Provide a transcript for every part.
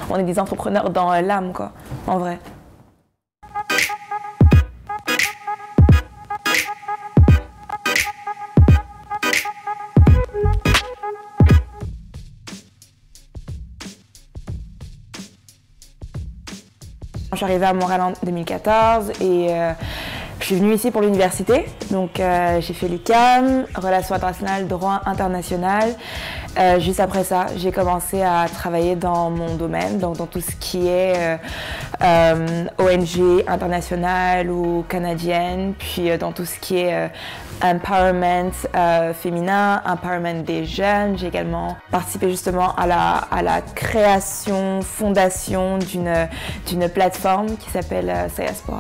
on est des entrepreneurs dans l'âme, quoi, en vrai. Je suis arrivée à Montréal en 2014 et je suis venue ici pour l'université. Donc j'ai fait l'UQAM, Relations internationales, droit international. Juste après ça, j'ai commencé à travailler dans mon domaine, donc dans tout ce qui est ONG internationale ou canadienne, puis dans tout ce qui est empowerment féminin, empowerment des jeunes. J'ai également participé justement à la création, fondation d'une plateforme qui s'appelle Sayaspora.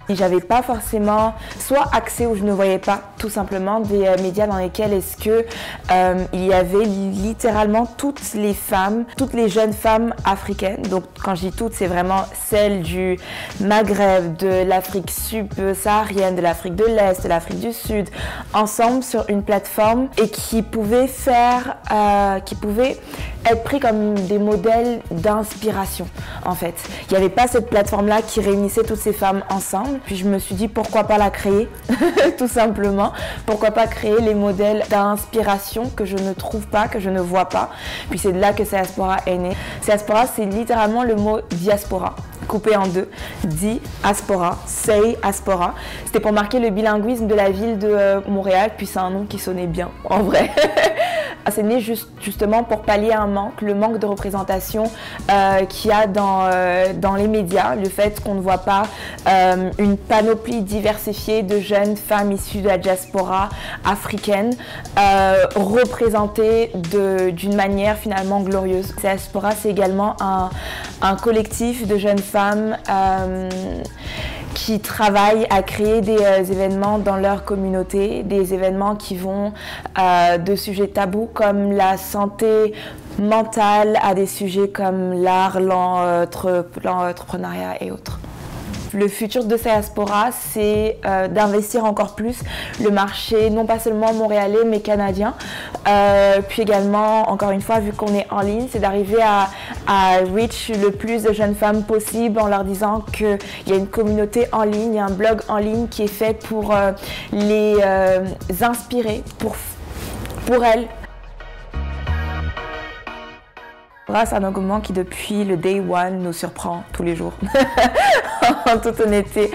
J'avais pas forcément soit accès ou je ne voyais pas tout simplement des médias dans lesquels est-ce que il y avait littéralement toutes les femmes, toutes les jeunes femmes africaines. Donc quand je dis toutes, c'est vraiment celles du Maghreb, de l'Afrique subsaharienne, de l'Afrique de l'Est, de l'Afrique du Sud, ensemble sur une plateforme et qui pouvaient être pris comme des modèles d'inspiration en fait. Il n'y avait pas cette plateforme-là qui réunissait toutes ces femmes ensemble. Puis je me suis dit pourquoi pas la créer, tout simplement. Pourquoi pas créer les modèles d'inspiration que je ne trouve pas, que je ne vois pas. Puis c'est de là que Sayaspora est né. Sayaspora, c'est littéralement le mot diaspora, coupé en deux. Diaspora, Sayaspora. C'était pour marquer le bilinguisme de la ville de Montréal, puis c'est un nom qui sonnait bien, en vrai. C'est né justement pour pallier un manque, le manque de représentation qu'il y a dans les médias, le fait qu'on ne voit pas une panoplie diversifiée de jeunes femmes issues de la diaspora africaine représentées d'une manière finalement glorieuse. Sayaspora, c'est également un collectif de jeunes femmes qui travaillent à créer des événements dans leur communauté, des événements qui vont de sujets tabous comme la santé mentale à des sujets comme l'art, l'entrepreneuriat et autres. Le futur de Sayaspora, c'est d'investir encore plus le marché, non pas seulement montréalais, mais canadien. Puis également, encore une fois, vu qu'on est en ligne, c'est d'arriver à reach le plus de jeunes femmes possible en leur disant qu'il y a une communauté en ligne, il y a un blog en ligne qui est fait pour les inspirer, pour elles. C'est un engouement qui, depuis le day one, nous surprend tous les jours, en toute honnêteté.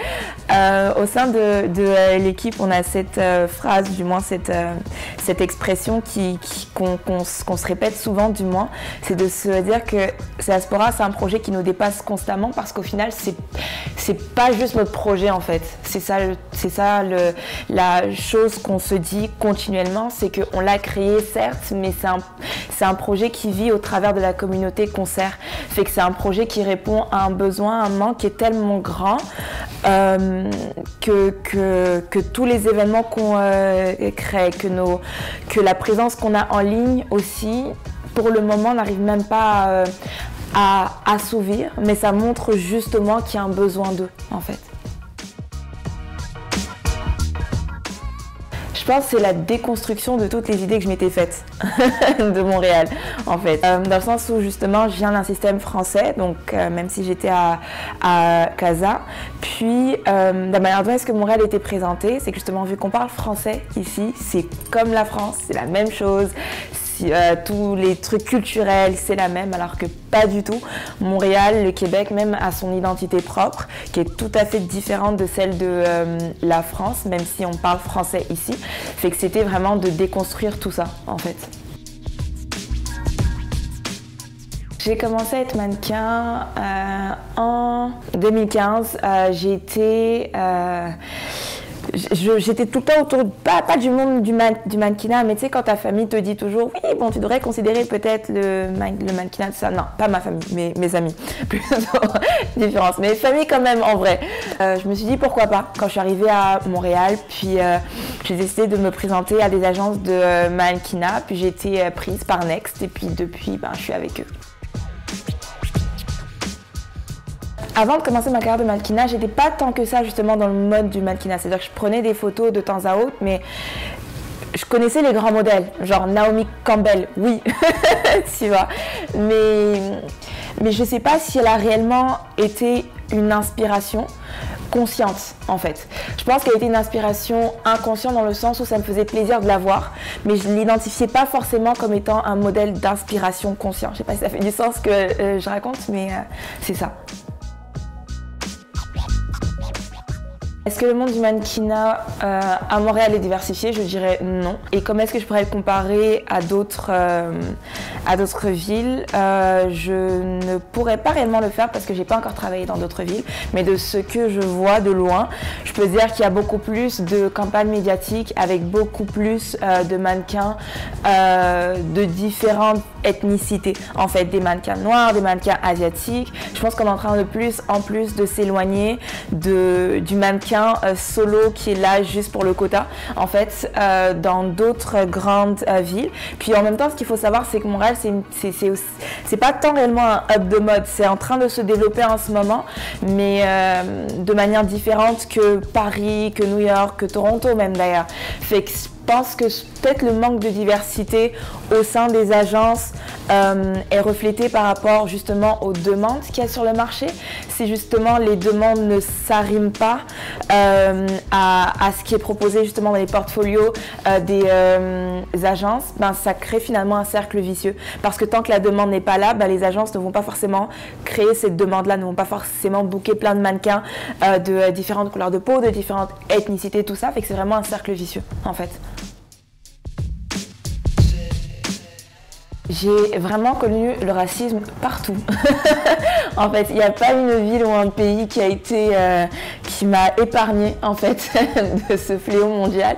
Au sein de l'équipe, on a cette phrase, du moins cette expression qu'on se répète souvent, du moins, c'est de se dire que Sayaspora, c'est un projet qui nous dépasse constamment parce qu'au final, c'est pas juste notre projet en fait. C'est ça la chose qu'on se dit continuellement, c'est qu'on l'a créé certes, mais c'est un projet qui vit au travers de la communauté concert. Fait que c'est un projet qui répond à un besoin, un manque qui est tellement grand que tous les événements qu'on crée, que la présence qu'on a en ligne aussi, pour le moment, n'arrive même pas à assouvir, mais ça montre justement qu'il y a un besoin d'eux en fait. Je pense que c'est la déconstruction de toutes les idées que je m'étais faites de Montréal, en fait. Dans le sens où, justement, je viens d'un système français, donc même si j'étais à Casa. Puis, la manière dont est-ce que Montréal était présenté, c'est que justement, vu qu'on parle français ici, c'est comme la France, c'est la même chose. Tous les trucs culturels, c'est la même, alors que pas du tout. Montréal, le Québec même a son identité propre, qui est tout à fait différente de celle de la France, même si on parle français ici. Fait que c'était vraiment de déconstruire tout ça, en fait. J'ai commencé à être mannequin en 2015. J'étais tout le temps autour, pas du monde du mannequinat, mais tu sais, quand ta famille te dit toujours « Oui, bon, tu devrais considérer peut-être le mannequinat, tout ça. » Non, pas ma famille, mais mes amis. Plutôt différence. Mais famille quand même, en vrai. Je me suis dit pourquoi pas, quand je suis arrivée à Montréal, puis j'ai décidé de me présenter à des agences de mannequinat, puis j'ai été prise par Next, et puis depuis, je suis avec eux. Avant de commencer ma carrière de mannequinat, j'étais pas tant que ça justement dans le mode du mannequinat. C'est-à-dire que je prenais des photos de temps à autre, mais je connaissais les grands modèles, genre Naomi Campbell, oui, tu vois. Mais je sais pas si elle a réellement été une inspiration consciente, en fait. Je pense qu'elle a été une inspiration inconsciente dans le sens où ça me faisait plaisir de la voir, mais je ne l'identifiais pas forcément comme étant un modèle d'inspiration conscient. Je sais pas si ça fait du sens ce que je raconte, mais c'est ça. Est-ce que le monde du mannequinat à Montréal est diversifié? Je dirais non. Et comment est-ce que je pourrais le comparer à d'autres villes? Je ne pourrais pas réellement le faire parce que j'ai pas encore travaillé dans d'autres villes. Mais de ce que je vois de loin, je peux dire qu'il y a beaucoup plus de campagnes médiatiques avec beaucoup plus de mannequins de différentes ethnicités. En fait, des mannequins noirs, des mannequins asiatiques. Je pense qu'on est en train de en plus de s'éloigner du mannequin solo qui est là juste pour le quota, en fait, dans d'autres grandes villes. Puis en même temps, ce qu'il faut savoir, c'est que Montréal, c'est pas tant réellement un hub de mode, c'est en train de se développer en ce moment, mais de manière différente que Paris, que New York, que Toronto même d'ailleurs. Fait que je pense que peut-être le manque de diversité au sein des agences est reflété par rapport justement aux demandes qu'il y a sur le marché. Si justement les demandes ne s'arriment pas à ce qui est proposé justement dans les portfolios des agences, ben, ça crée finalement un cercle vicieux. Parce que tant que la demande n'est pas là, ben, les agences ne vont pas forcément créer cette demande-là, ne vont pas forcément booker plein de mannequins de différentes couleurs de peau, de différentes ethnicités, tout ça. Fait que c'est vraiment un cercle vicieux en fait. J'ai vraiment connu le racisme partout. En fait, il n'y a pas une ville ou un pays qui m'a épargné en fait de ce fléau mondial.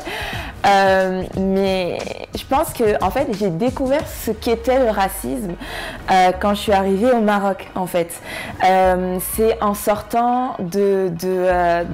Mais je pense que en fait, j'ai découvert ce qu'était le racisme quand je suis arrivée au Maroc. En fait, c'est en sortant de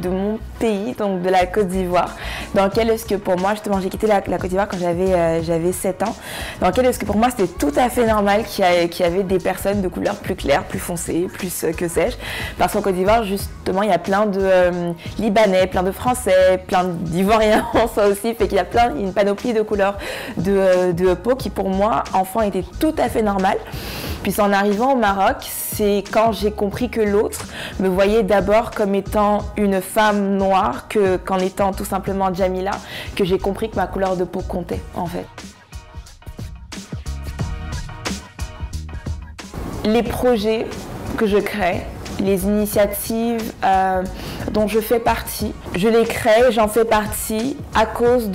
mon pays, donc de la Côte d'Ivoire, dans lequel est-ce que pour moi, justement, j'ai quitté la Côte d'Ivoire quand j'avais 7 ans, dans lequel est-ce que pour moi c'était tout à fait normal qu'il y avait des personnes de couleur plus claire, plus foncée, plus que sais-je, parce qu'en Côte d'Ivoire, justement, il y a plein de Libanais, plein de Français, plein d'Ivoiriens, ça aussi, fait qu'il y a une panoplie de couleurs de peau qui pour moi, enfant, était tout à fait normale. Puis en arrivant au Maroc, c'est quand j'ai compris que l'autre me voyait d'abord comme étant une femme noire qu'en étant tout simplement Djamila, que j'ai compris que ma couleur de peau comptait en fait. Les projets que je crée, les initiatives dont je fais partie, je les crée, j'en fais partie à cause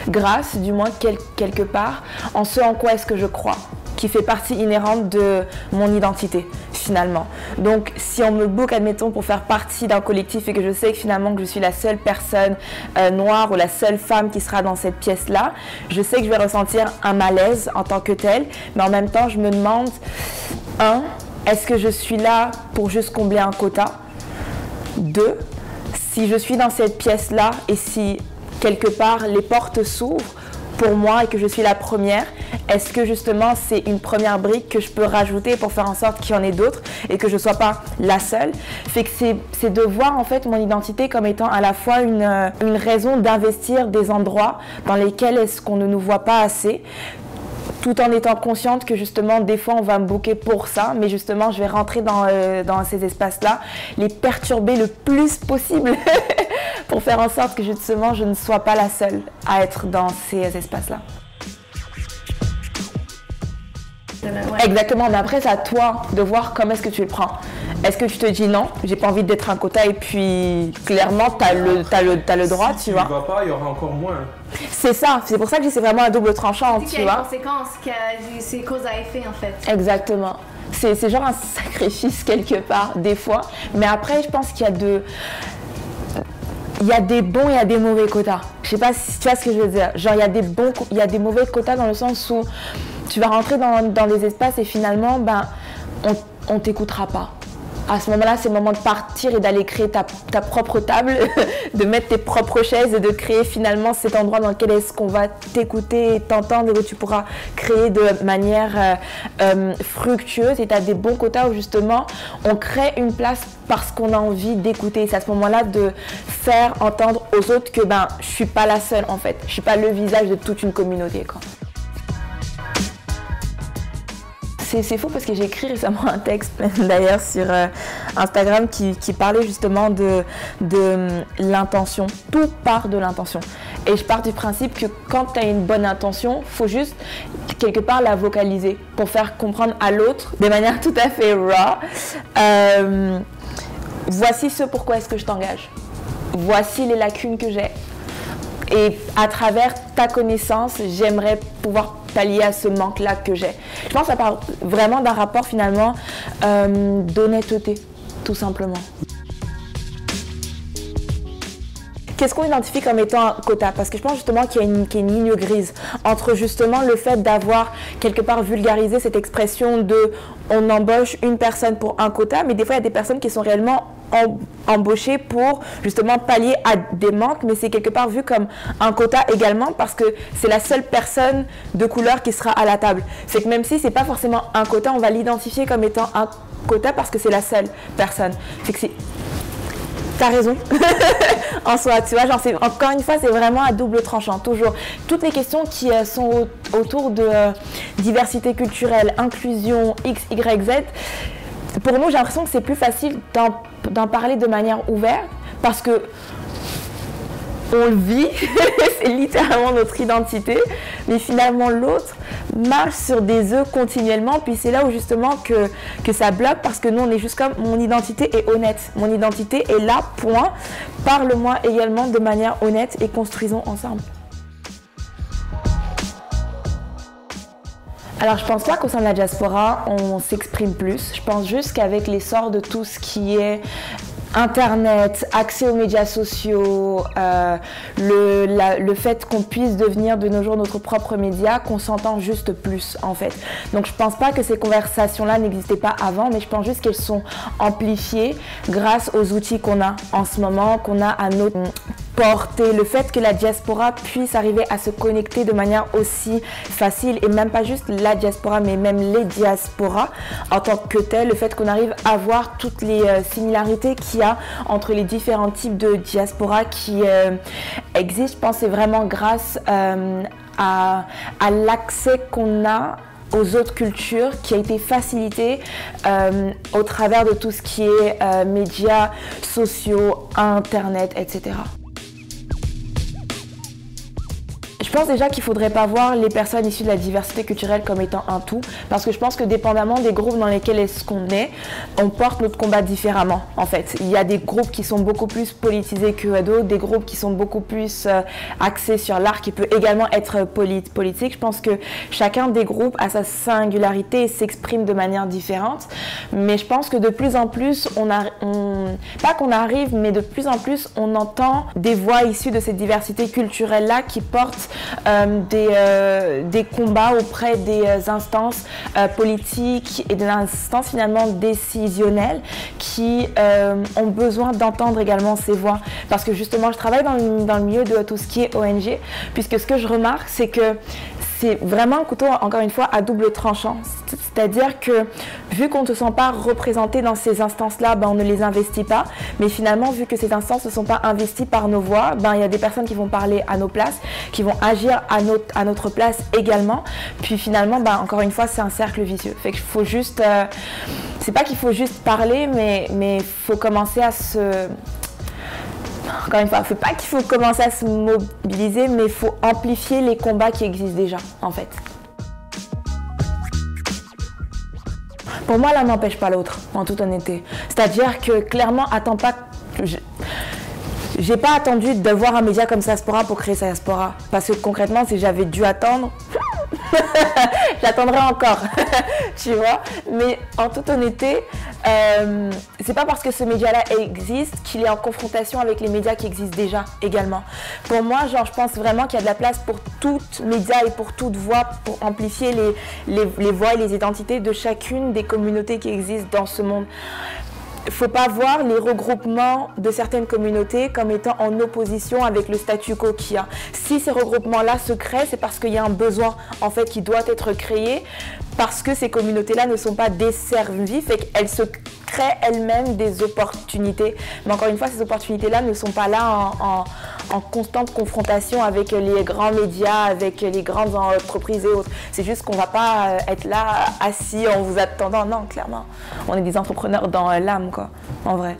grâce du moins quelque part, en ce en quoi est-ce que je crois, qui fait partie inhérente de mon identité finalement. Donc si on me book, admettons, pour faire partie d'un collectif et que je sais que finalement que je suis la seule personne noire ou la seule femme qui sera dans cette pièce-là, je sais que je vais ressentir un malaise en tant que telle, mais en même temps je me demande, est-ce que je suis là pour juste combler un quota? 2, si je suis dans cette pièce-là et si quelque part les portes s'ouvrent pour moi et que je suis la première, est-ce que justement c'est une première brique que je peux rajouter pour faire en sorte qu'il y en ait d'autres et que je ne sois pas la seule? Fait que c'est de voir en fait mon identité comme étant à la fois une raison d'investir des endroits dans lesquels est-ce qu'on ne nous voit pas assez, tout en étant consciente que justement des fois on va me booker pour ça, mais justement je vais rentrer dans ces espaces-là, les perturber le plus possible pour faire en sorte que justement je ne sois pas la seule à être dans ces espaces-là. Ouais. Exactement, mais après c'est à toi de voir comment est-ce que tu le prends. Est-ce que tu te dis non, j'ai pas envie d'être un quota et puis clairement t'as le droit, tu vois. Si tu ne vas pas, il y aura encore moins. C'est ça, c'est pour ça que c'est vraiment un double tranchant, tu vois. Il y a des conséquences, c'est cause à effet en fait. Exactement. C'est genre un sacrifice quelque part, des fois. Mais après, je pense qu'il y a des bons et il y a des mauvais quotas. Je sais pas si tu vois ce que je veux dire. Genre, il y a des mauvais quotas dans le sens où tu vas rentrer dans des espaces et finalement, ben, on t'écoutera pas. À ce moment-là, c'est le moment de partir et d'aller créer ta propre table, de mettre tes propres chaises et de créer finalement cet endroit dans lequel est-ce qu'on va t'écouter et t'entendre et où tu pourras créer de manière fructueuse. Et tu as des bons quotas où justement on crée une place parce qu'on a envie d'écouter. C'est à ce moment-là de faire entendre aux autres que je suis pas la seule en fait. Je suis pas le visage de toute une communauté, quoi. C'est fou parce que j'ai écrit récemment un texte d'ailleurs sur Instagram qui parlait justement de l'intention. Tout part de l'intention. Et je pars du principe que quand tu as une bonne intention, il faut juste quelque part la vocaliser pour faire comprendre à l'autre de manière tout à fait raw. Voici ce pourquoi est-ce que je t'engage. Voici les lacunes que j'ai. Et à travers ta connaissance, j'aimerais pouvoir pallier à ce manque-là que j'ai. Je pense que ça part vraiment d'un rapport finalement d'honnêteté, tout simplement. Qu'est-ce qu'on identifie comme étant un quota? Parce que je pense justement qu'il y a une ligne grise entre justement le fait d'avoir quelque part vulgarisé cette expression de on embauche une personne pour un quota, mais des fois il y a des personnes qui sont réellement embauchées pour justement pallier à des manques, mais c'est quelque part vu comme un quota également parce que c'est la seule personne de couleur qui sera à la table. C'est que même si c'est pas forcément un quota, on va l'identifier comme étant un quota parce que c'est la seule personne. C'est que c'est... T'as raison, en soi, tu vois, genre encore une fois, c'est vraiment à double tranchant, toujours. Toutes les questions qui sont autour de diversité culturelle, inclusion, X, Y, Z, pour nous, j'ai l'impression que c'est plus facile d'en parler de manière ouverte parce que on le vit, c'est littéralement notre identité, mais finalement l'autre marche sur des œufs continuellement, puis c'est là où justement que ça bloque parce que nous on est juste comme mon identité est honnête, mon identité est là, point, parle-moi également de manière honnête et construisons ensemble. Alors je pense pas qu'au sein de la diaspora on s'exprime plus, je pense juste qu'avec l'essor de tout ce qui est Internet, accès aux médias sociaux, le fait qu'on puisse devenir de nos jours notre propre média, qu'on s'entend juste plus en fait. Donc je pense pas que ces conversations-là n'existaient pas avant, mais je pense juste qu'elles sont amplifiées grâce aux outils qu'on a en ce moment, qu'on a à notre portée. Le fait que la diaspora puisse arriver à se connecter de manière aussi facile, et même pas juste la diaspora, mais même les diasporas en tant que telles, le fait qu'on arrive à voir toutes les similarités qu'il y a entre les différents types de diaspora qui existent, je pense que c'est vraiment grâce à l'accès qu'on a aux autres cultures qui a été facilité au travers de tout ce qui est médias sociaux, internet, etc. Je pense déjà qu'il ne faudrait pas voir les personnes issues de la diversité culturelle comme étant un tout, parce que je pense que dépendamment des groupes dans lesquels est-ce qu'on est, on porte notre combat différemment en fait. Il y a des groupes qui sont beaucoup plus politisés que d'autres, des groupes qui sont beaucoup plus axés sur l'art qui peut également être politique. Je pense que chacun des groupes a sa singularité et s'exprime de manière différente, mais je pense que de plus en plus, pas qu'on arrive, mais de plus en plus, on entend des voix issues de cette diversité culturelle-là qui portent des combats auprès des instances politiques et des instances finalement décisionnelles qui ont besoin d'entendre également ces voix. Parce que justement, je travaille dans le milieu de tout ce qui est ONG, puisque ce que je remarque, c'est que c'est vraiment un couteau, encore une fois, à double tranchant. C'est-à-dire que vu qu'on ne se sent pas représenté dans ces instances-là, on ne les investit pas. Mais finalement, vu que ces instances ne sont pas investies par nos voix, il y a des personnes qui vont parler à nos places, qui vont agir à notre place également. Puis finalement, encore une fois, c'est un cercle vicieux. Fait qu'il faut juste... c'est pas qu'il faut juste parler, mais il faut commencer à se... Encore une fois, il ne faut pas qu'il faut commencer à se mobiliser, mais il faut amplifier les combats qui existent déjà, en fait. Pour moi, l'un n'empêche pas l'autre, en toute honnêteté. C'est-à-dire que clairement, attends pas... J'ai pas attendu de voir un média comme Diaspora pour créer Diaspora. Parce que concrètement, si j'avais dû attendre, j'attendrai encore, tu vois. Mais en toute honnêteté, c'est pas parce que ce média-là existe qu'il est en confrontation avec les médias qui existent déjà également. Pour moi, je pense vraiment qu'il y a de la place pour toutes médias et pour toute voix pour amplifier les voix et les identités de chacune des communautés qui existent dans ce monde. il ne faut pas voir les regroupements de certaines communautés comme étant en opposition avec le statu quo qu'il y a. Si ces regroupements-là se créent, c'est parce qu'il y a un besoin en fait qui doit être créé, parce que ces communautés-là ne sont pas desservies, fait qu'elles se créent elles-mêmes des opportunités. Mais encore une fois, ces opportunités-là ne sont pas là en constante confrontation avec les grands médias, avec les grandes entreprises et autres. C'est juste qu'on ne va pas être là assis en vous attendant. Non, clairement. On est des entrepreneurs dans l'âme, quoi, en vrai.